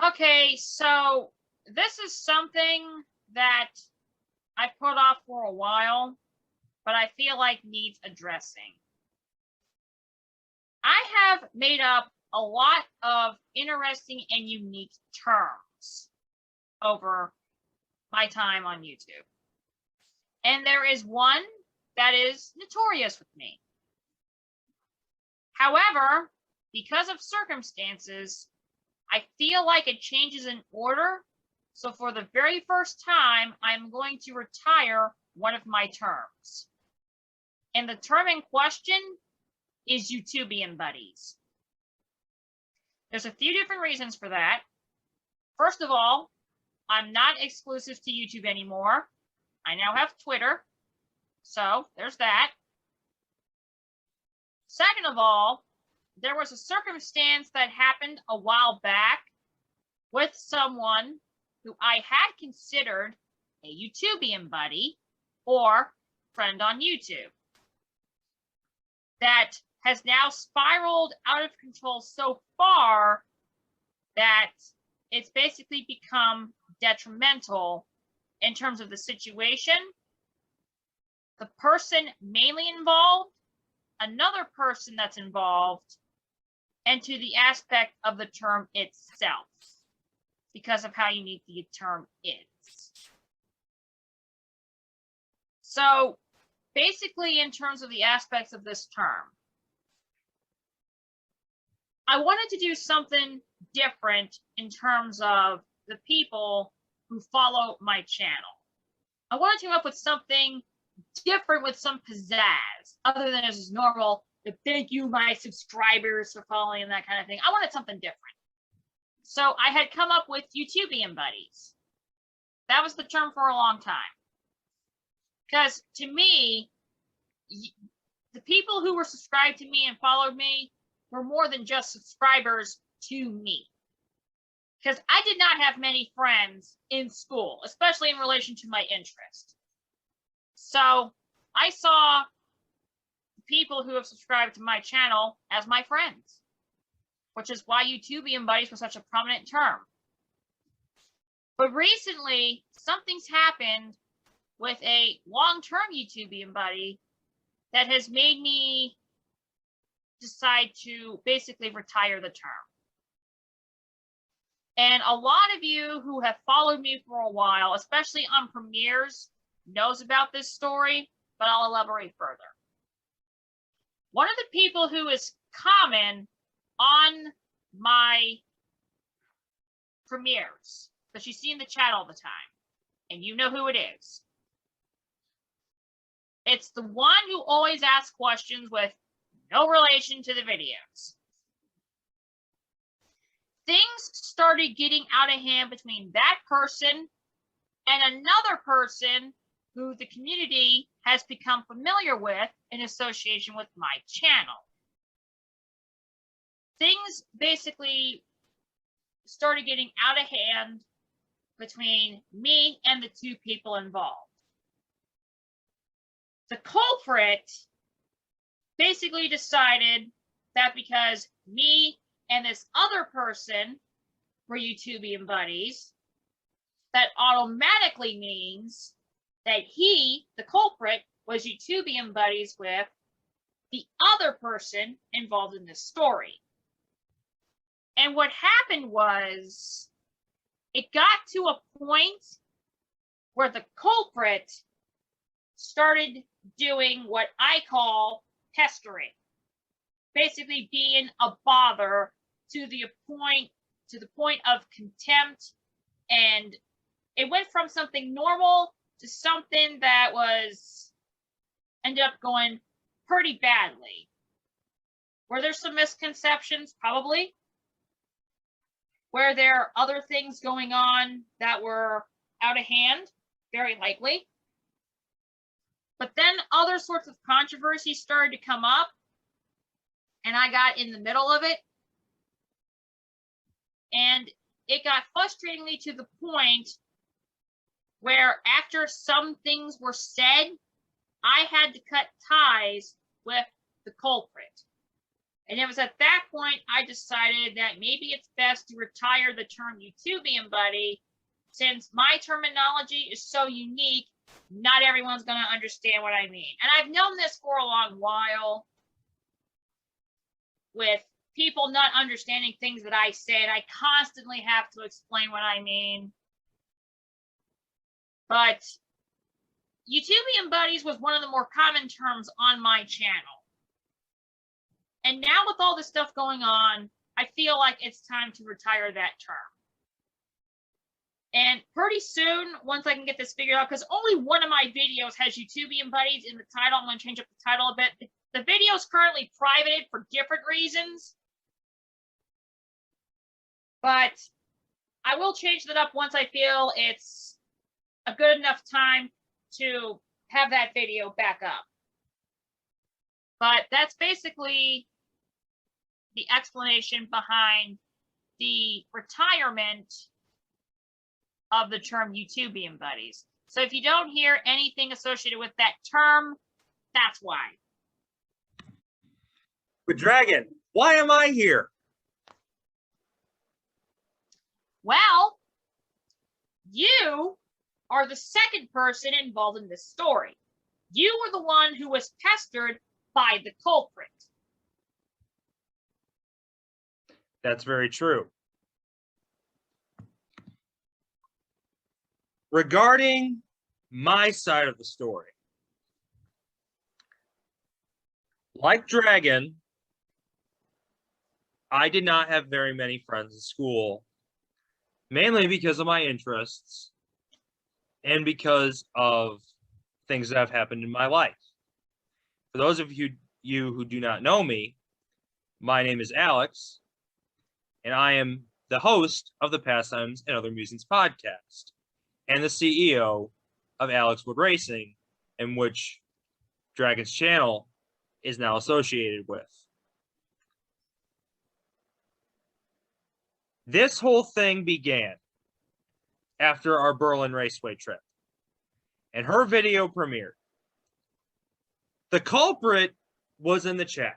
Okay, so this is something that I put off for a while, but I feel like needs addressing. I have made up a lot of interesting and unique terms over my time on YouTube. And there is one that is notorious with me. However, because of circumstances, I feel like it changes in order. So for the very first time, I'm going to retire one of my terms. And the term in question is YouTubian buddies. There's a few different reasons for that. First of all, I'm not exclusive to YouTube anymore. I now have Twitter. So there's that. Second of all, there was a circumstance that happened a while back with someone who I had considered a YouTubian buddy or friend on YouTube that has now spiraled out of control so far that it's basically become detrimental in terms of the situation, the person mainly involved, another person that's involved, and to the aspect of the term itself, because of how unique the term is. So basically, in terms of the aspects of this term, I wanted to do something different in terms of the people who follow my channel. I wanted to come up with something different with some pizzazz, other than as normal, thank you, my subscribers, for following and that kind of thing. I wanted something different. So I had come up with YouTubian buddies. That was the term for a long time. Because to me, the people who were subscribed to me and followed me were more than just subscribers to me. Because I did not have many friends in school, especially in relation to my interest. So I saw people who have subscribed to my channel as my friends, which is why YouTubian buddies was such a prominent term. But recently, something's happened with a long-term YouTubian buddy that has made me decide to basically retire the term. And a lot of you who have followed me for a while, especially on premieres, knows about this story, but I'll elaborate further. One of the people who is common on my premieres, because you see in the chat all the time, and you know who it is. It's the one who always asks questions with no relation to the videos. Things started getting out of hand between that person and another person who the community has become familiar with in association with my channel. Things basically started getting out of hand between me and the two people involved. The culprit basically decided that because me and this other person were YouTubian buddies, that automatically means that he, the culprit, was YouTubian buddies with the other person involved in this story. And what happened was, it got to a point where the culprit started doing what I call pestering, basically being a bother to the point of contempt, and it went from something normal to something that ended up going pretty badly. Were there some misconceptions? Probably. Were there other things going on that were out of hand? Very likely. But then other sorts of controversies started to come up, and I got in the middle of it. And it got frustratingly to the point where after some things were said, I had to cut ties with the culprit. And it was at that point I decided that maybe it's best to retire the term YouTubian buddy, since my terminology is so unique, not everyone's going to understand what I mean. And I've known this for a long while with people not understanding things that I say, and I constantly have to explain what I mean. But YouTubian buddies was one of the more common terms on my channel. And now with all this stuff going on, I feel like it's time to retire that term. And pretty soon, once I can get this figured out, because only one of my videos has YouTubian buddies in the title, I'm going to change up the title a bit. The video is currently privated for different reasons, but I will change that up once I feel it's a good enough time to have that video back up. But that's basically the explanation behind the retirement of the term YouTubian buddies. So if you don't hear anything associated with that term, that's why. But Dragon, why am I here? Well, you are the second person involved in this story. You were the one who was pestered by the culprit. That's very true. Regarding my side of the story, like Dragon, I did not have very many friends in school, mainly because of my interests and because of things that have happened in my life. For those of you who do not know me, my name is Alex, and I am the host of the Pastimes and Other Musings podcast and the CEO of Alex Wood Racing, in which Dragon's channel is now associated with. This whole thing began after our Berlin Raceway trip, and her video premiered. The culprit was in the chat.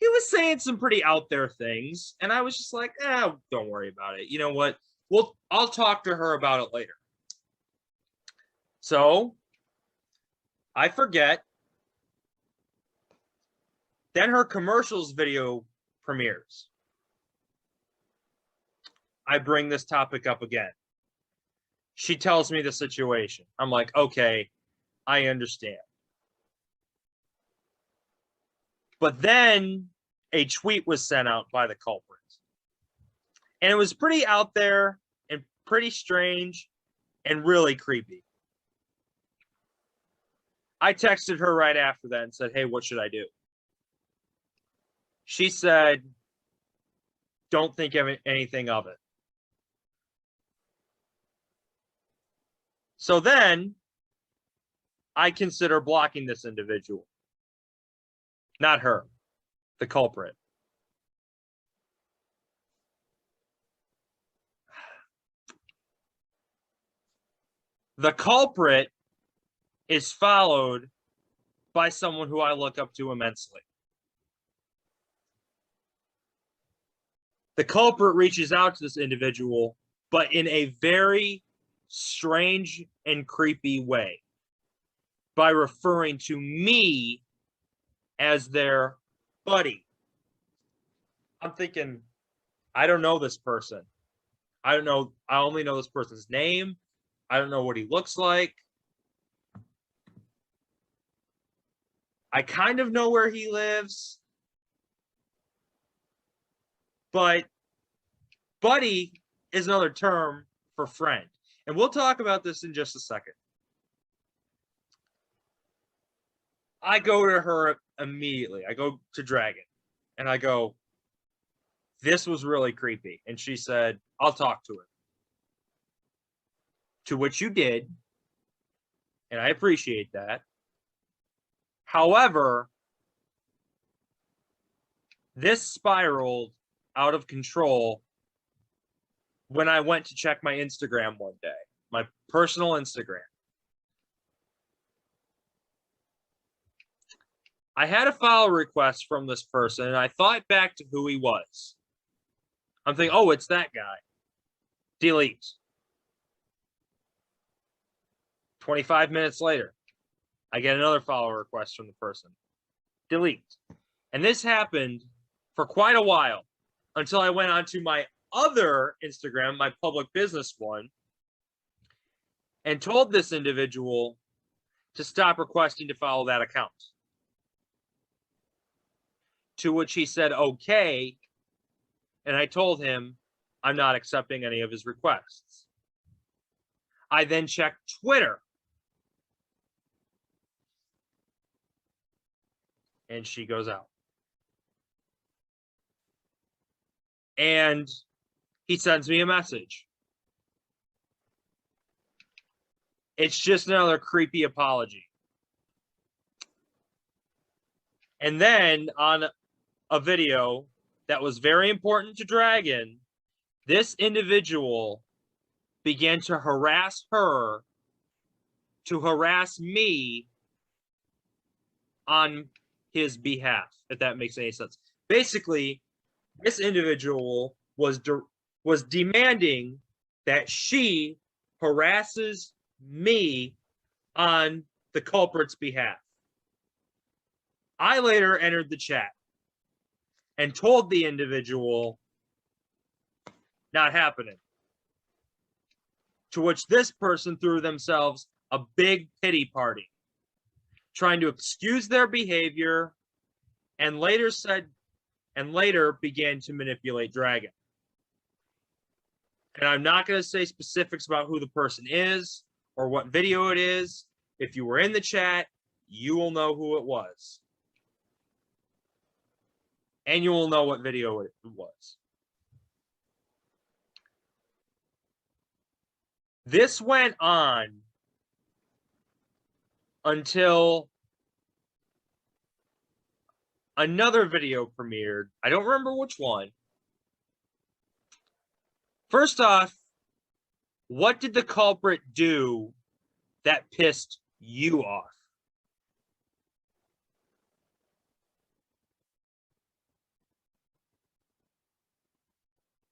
He was saying some pretty out there things, and I was just like, don't worry about it. You know what? I'll talk to her about it later. So I forget. Then her commercials video premieres. I bring this topic up again. She tells me the situation. I'm like, okay, I understand. But then a tweet was sent out by the culprit. And it was pretty out there and pretty strange and really creepy. I texted her right after that and said, hey, what should I do? She said, don't think of anything of it. So then I consider blocking this individual. Not her, the culprit. The culprit is followed by someone who I look up to immensely. The culprit reaches out to this individual, but in a very strange and creepy way, by referring to me as their buddy. I'm thinking, I don't know this person. I don't know. I only know this person's name. I don't know what he looks like. I kind of know where he lives. But buddy is another term for friend. And we'll talk about this in just a second. I go to her immediately. I go to Dragon and I go, this was really creepy. And she said, I'll talk to him. To which you did. And I appreciate that. However, this spiraled out of control when I went to check my Instagram one day, my personal Instagram. I had a follow request from this person, and I thought back to who he was. I'm thinking, oh, it's that guy. Delete. 25 minutes later, I get another follow request from the person. Delete. And this happened for quite a while until I went onto my other Instagram, my public business one, and told this individual to stop requesting to follow that account. To which he said, okay. And I told him I'm not accepting any of his requests. I then checked Twitter. And she goes out. And he sends me a message. It's just another creepy apology. And then on a video that was very important to Dragon, this individual began to harass her, to harass me on his behalf, if that makes any sense. Basically, this individual was demanding that she harasses me on the culprit's behalf. I later entered the chat and told the individual, not happening. To which this person threw themselves a big pity party, trying to excuse their behavior, and later began to manipulate Dragon. And I'm not going to say specifics about who the person is or what video it is. If you were in the chat, you will know who it was. And you will know what video it was. This went on until another video premiered. I don't remember which one. First off, what did the culprit do that pissed you off?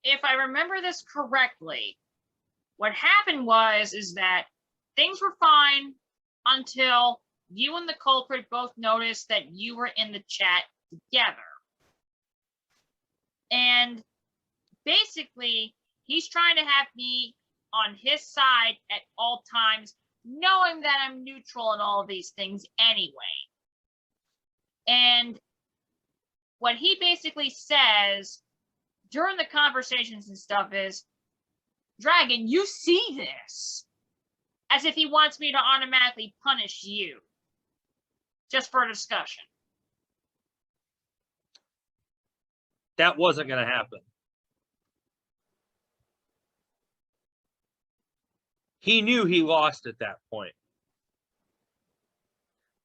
If I remember this correctly, what happened is that things were fine until you and the culprit both noticed that you were in the chat together. And basically, he's trying to have me on his side at all times, knowing that I'm neutral in all of these things anyway. And what he basically says during the conversations and stuff is, Dragon, you see this, as if he wants me to automatically punish you, just for a discussion. That wasn't going to happen. He knew he lost at that point.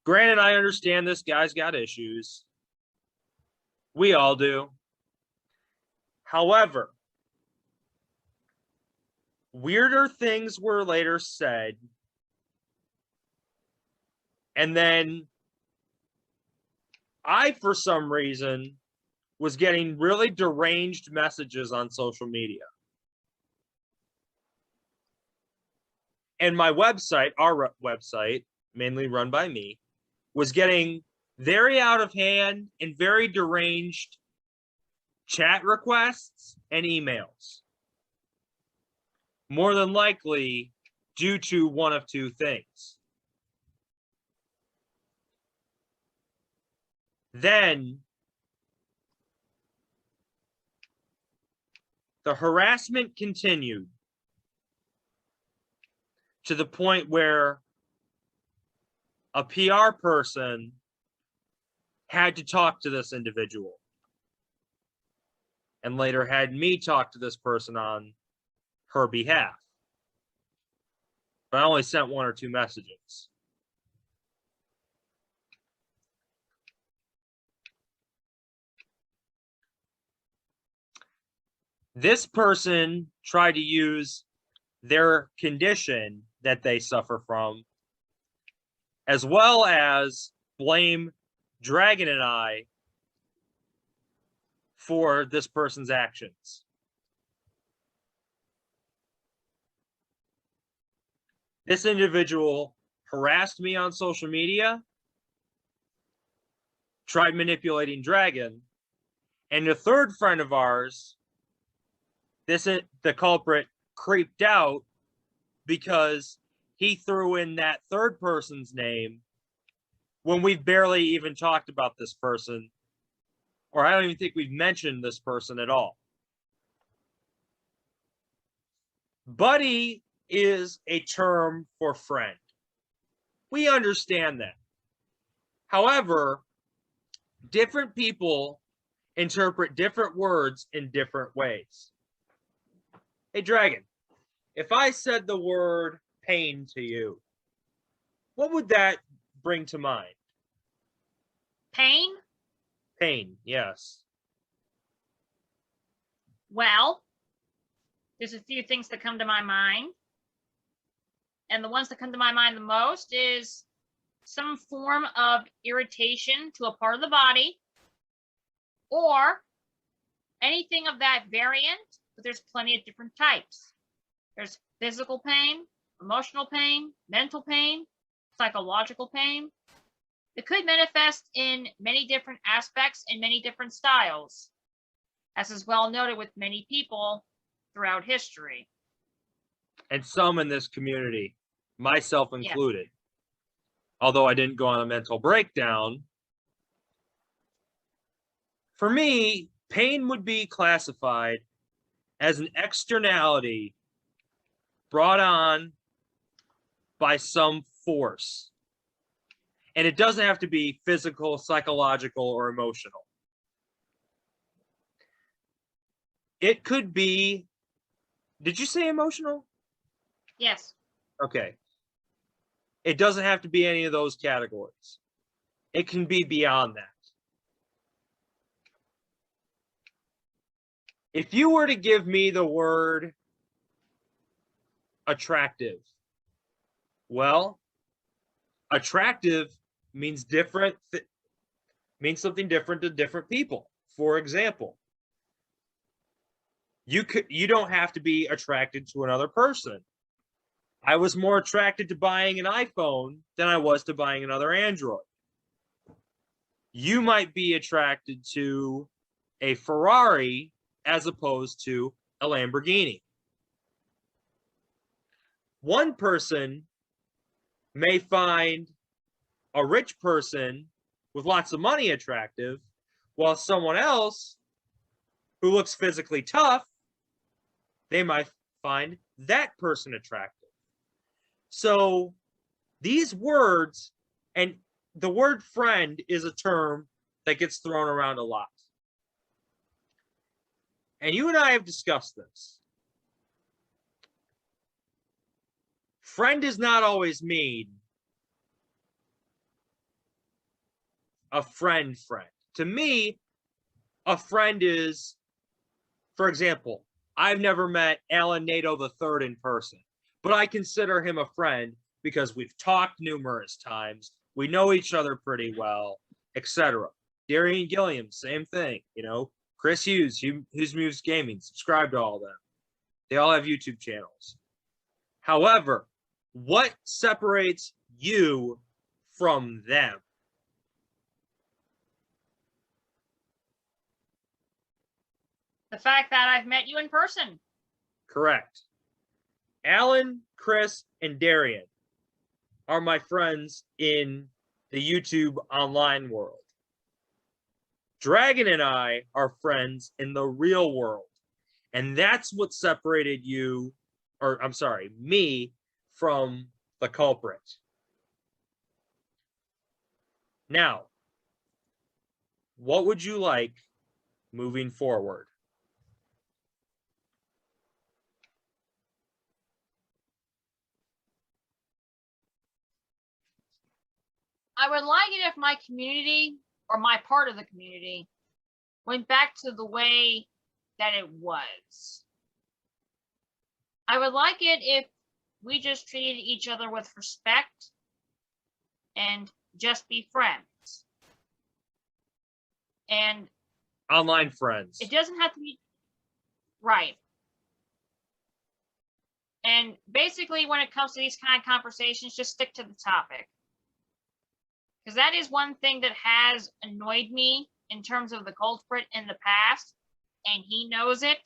Granted, I understand this guy's got issues. We all do. However, weirder things were later said. And then I, for some reason, was getting really deranged messages on social media. And my website, our website, mainly run by me, was getting very out of hand and very deranged chat requests and emails. More than likely due to one of two things. Then the harassment continued to the point where a PR person had to talk to this individual and later had me talk to this person on her behalf. But I only sent one or two messages. This person tried to use their condition that they suffer from, as well as blame Dragon and I for this person's actions. This individual harassed me on social media, tried manipulating Dragon, and a third friend of ours, the culprit, creeped out because he threw in that third person's name when we've barely even talked about this person, or I don't even think we've mentioned this person at all. Buddy is a term for friend. We understand that. However, different people interpret different words in different ways. Hey, Dragon, if I said the word pain to you, what would that bring to mind? Pain? Pain, yes. Well, there's a few things that come to my mind. And the ones that come to my mind the most is some form of irritation to a part of the body, or anything of that variant, but there's plenty of different types. There's physical pain, emotional pain, mental pain, psychological pain. It could manifest in many different aspects and many different styles, as is well noted with many people throughout history. And some in this community, myself included. Yes. Although I didn't go on a mental breakdown, for me, pain would be classified as an externality brought on by some force. And it doesn't have to be physical, psychological, or emotional. It could be, did you say emotional? Yes. Okay. It doesn't have to be any of those categories. It can be beyond that. If you were to give me the word attractive, well, attractive means different, means something different to different people. For example, you don't have to be attracted to another person. I was more attracted to buying an iPhone than I was to buying another Android. You might be attracted to a Ferrari as opposed to a Lamborghini. One person may find a rich person with lots of money attractive, while someone else who looks physically tough, they might find that person attractive. So these words, and the word friend is a term that gets thrown around a lot. And you and I have discussed this. Friend does not always mean a friend. To me, a friend is, for example, I've never met Alan Nato III in person, but I consider him a friend because we've talked numerous times. We know each other pretty well, etc. Darian Gilliam, same thing. You know, Chris Hughes, Hughes Moves Gaming, subscribe to all of them. They all have YouTube channels. However, what separates you from them? The fact that I've met you in person. Correct. Alan, Chris, and Darian are my friends in the YouTube online world. Dragon and I are friends in the real world. And that's what separated you, or I'm sorry, me from the culprit. Now, what would you like moving forward? I would like it if my community, or my part of the community, went back to the way that it was. I would like it if we just treated each other with respect and just be friends. And Online friends. it doesn't have to be right. And basically, when it comes to these kind of conversations, just stick to the topic. Because that is one thing that has annoyed me in terms of the culprit in the past, and he knows it.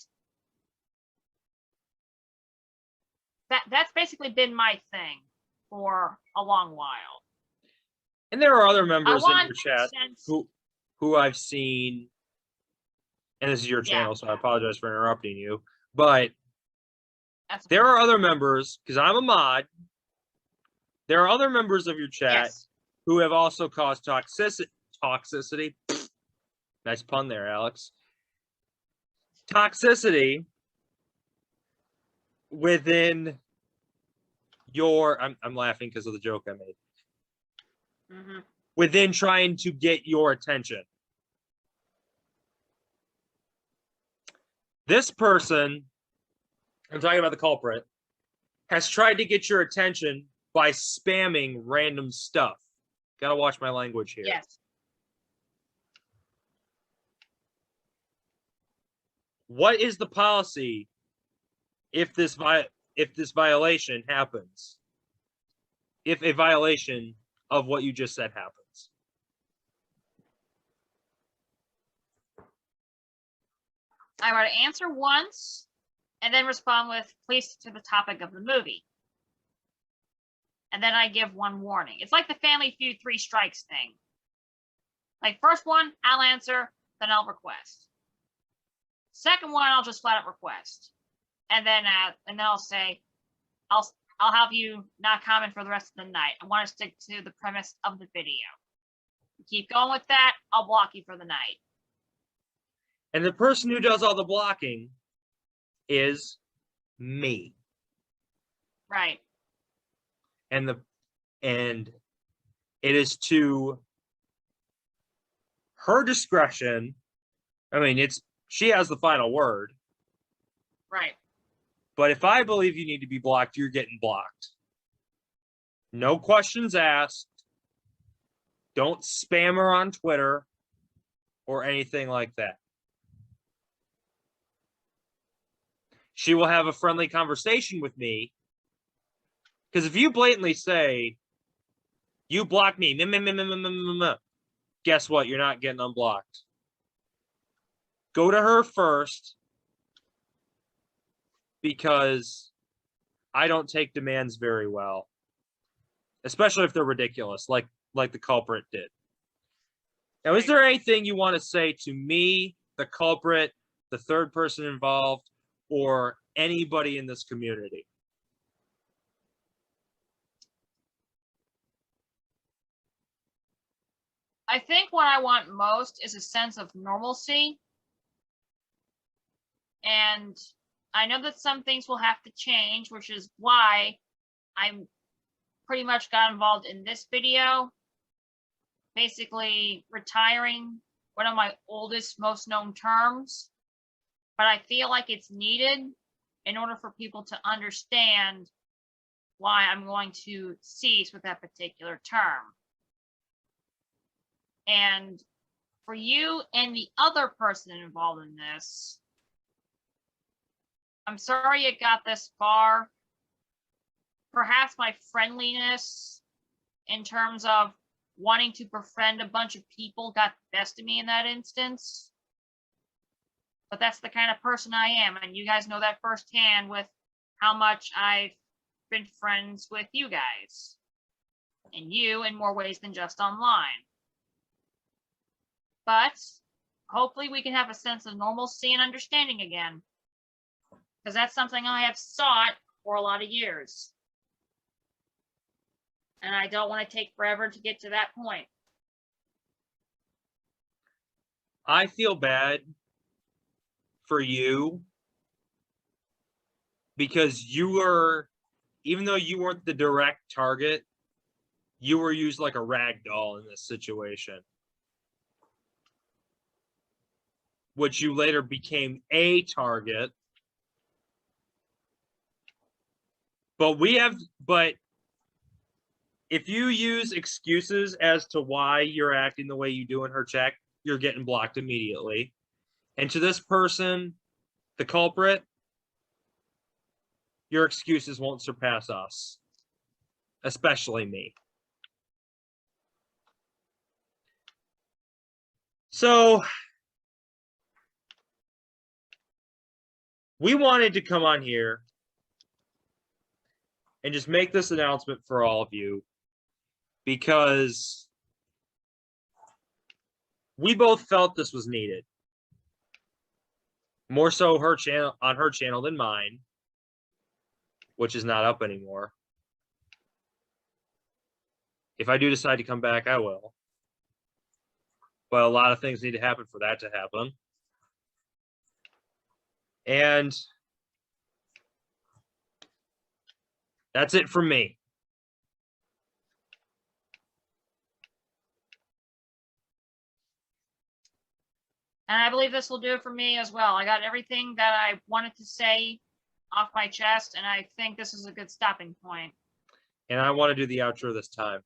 That's basically been my thing for a long while. And there are other members in want your chat sense. who I've seen, and this is your channel, Yeah. so I apologize for interrupting you, but That's there are other members, because I'm a mod, there are other members of your chat yes. who have also caused toxicity. Nice pun there, Alex. Toxicity within your, I'm laughing because of the joke I made. Mm-hmm. Within trying to get your attention. This person, I'm talking about the culprit, has tried to get your attention by spamming random stuff. Gotta watch my language here. Yes. What is the policy if this violation happens? If a violation of what you just said happens? I would answer once and then respond with, please, to the topic of the movie. And then I give one warning. It's like the Family Feud 3 strikes thing. Like, first one, I'll answer, then I'll request. Second one, I'll just flat out request. And then I'll say, I'll have you not comment for the rest of the night. I want to stick to the premise of the video. You keep going with that, I'll block you for the night. And the person who does all the blocking is me. Right. And it is to her discretion. I mean, she has the final word. Right. But if I believe you need to be blocked, you're getting blocked. No questions asked. Don't spam her on Twitter or anything like that. She will have a friendly conversation with me. Because if you blatantly say, you block me, guess what? You're not getting unblocked. Go to her first, because I don't take demands very well, especially if they're ridiculous, like the culprit did. Now, is there anything you want to say to me, the culprit, the third person involved, or anybody in this community? I think what I want most is a sense of normalcy. And I know that some things will have to change, which is why I'm pretty much got involved in this video. Basically retiring one of my oldest, most known terms. But I feel like it's needed in order for people to understand why I'm going to cease with that particular term. And for you and the other person involved in this, I'm sorry it got this far. Perhaps my friendliness in terms of wanting to befriend a bunch of people got the best of me in that instance. But that's the kind of person I am, and you guys know that firsthand with how much I've been friends with you guys. And you in more ways than just online. But hopefully we can have a sense of normalcy and understanding again. Because that's something I have sought for a lot of years. And I don't want to take forever to get to that point. I feel bad for you because you were, even though you weren't the direct target, you were used like a rag doll in this situation, which you later became a target. But if you use excuses as to why you're acting the way you do in her chat, you're getting blocked immediately. And to this person, the culprit, your excuses won't surpass us, especially me. So we wanted to come on here and just make this announcement for all of you, because we both felt this was needed. More so her channel, on her channel, than mine, which is not up anymore. If I do decide to come back, I will. But a lot of things need to happen for that to happen. And that's it from me. And I believe this will do it for me as well. I got everything that I wanted to say off my chest, and I think this is a good stopping point. And I want to do the outro this time.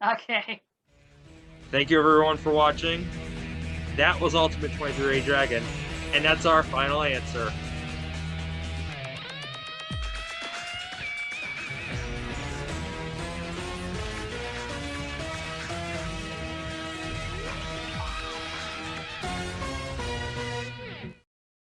Okay. Thank you everyone for watching. That was Ultimate 23 Dragon, and that's our final answer.